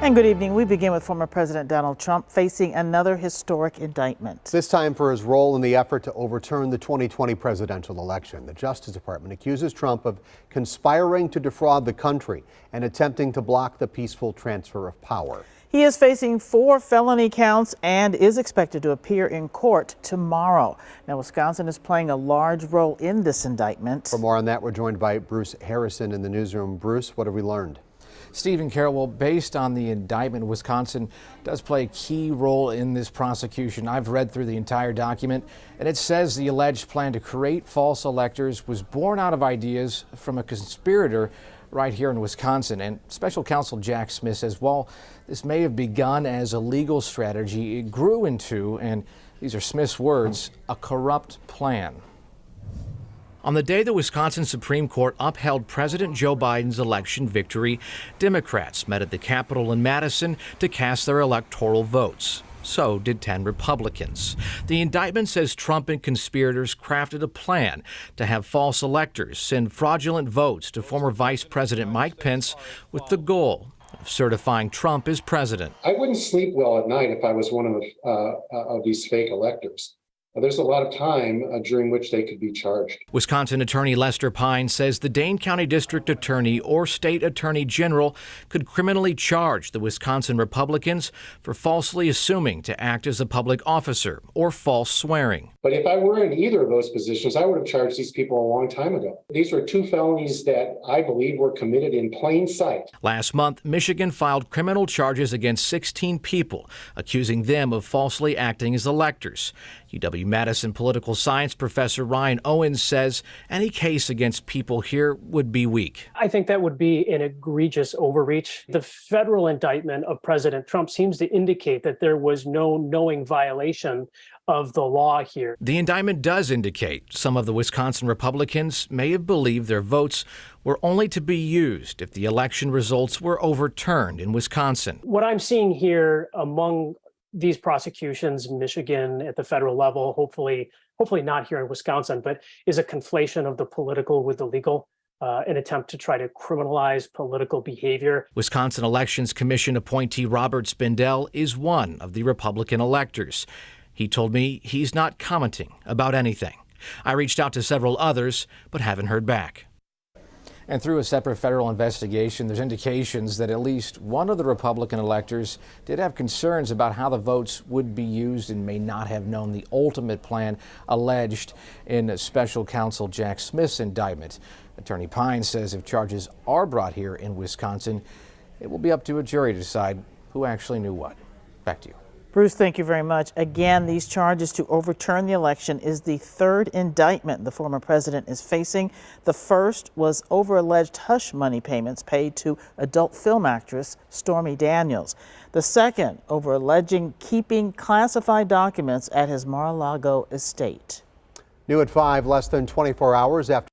And good evening. We begin with former President Donald Trump facing another historic indictment. This time for his role in the effort to overturn the 2020 presidential election. The Justice Department accuses Trump of conspiring to defraud the country and attempting to block the peaceful transfer of power. He is facing 4 felony counts and is expected to appear in court tomorrow. Now, Wisconsin is playing a large role in this indictment. For more on that, we're joined by Bruce Harrison in the newsroom. Bruce, what have we learned? Steve and Carol, well, based on the indictment, Wisconsin does play a key role in this prosecution. I've read through the entire document, and it says the alleged plan to create false electors was born out of ideas from a conspirator right here in Wisconsin. And Special Counsel Jack Smith says, while this may have begun as a legal strategy, it grew into, and these are Smith's words, a corrupt plan. On the day the Wisconsin Supreme Court upheld President Joe Biden's election victory, Democrats met at the Capitol in Madison to cast their electoral votes. So did 10 Republicans. The indictment says Trump and conspirators crafted a plan to have false electors send fraudulent votes to former Vice President Mike Pence with the goal of certifying Trump as president. I wouldn't sleep well at night if I was one of these fake electors. There's a lot of time during which they could be charged. Wisconsin Attorney Lester Pine says the Dane County District Attorney or State Attorney General could criminally charge the Wisconsin Republicans for falsely assuming to act as a public officer or false swearing. But if I were in either of those positions, I would have charged these people a long time ago. These were 2 felonies that I believe were committed in plain sight. Last month, Michigan filed criminal charges against 16 people, accusing them of falsely acting as electors. UW-Madison political science professor Ryan Owens says any case against people here would be weak. I think that would be an egregious overreach. The federal indictment of President Trump seems to indicate that there was no knowing violation of the law here. The indictment does indicate some of the Wisconsin Republicans may have believed their votes were only to be used if the election results were overturned in Wisconsin. What I'm seeing here among these prosecutions, Michigan at the federal level, hopefully not here in Wisconsin, but is a conflation of the political with the legal, an attempt to try to criminalize political behavior. Wisconsin Elections Commission appointee Robert Spindell is one of the Republican electors. He told me he's not commenting about anything. I reached out to several others, but haven't heard back. And through a separate federal investigation, there's indications that at least one of the Republican electors did have concerns about how the votes would be used and may not have known the ultimate plan alleged in Special Counsel Jack Smith's indictment. Attorney Pine says if charges are brought here in Wisconsin, it will be up to a jury to decide who actually knew what. Back to you. Bruce, thank you very much. Again, these charges to overturn the election is the 3rd indictment the former president is facing. The first was over alleged hush money payments paid to adult film actress Stormy Daniels. The second over alleging keeping classified documents at his Mar-a-Lago estate. New at 5, less than 24 hours after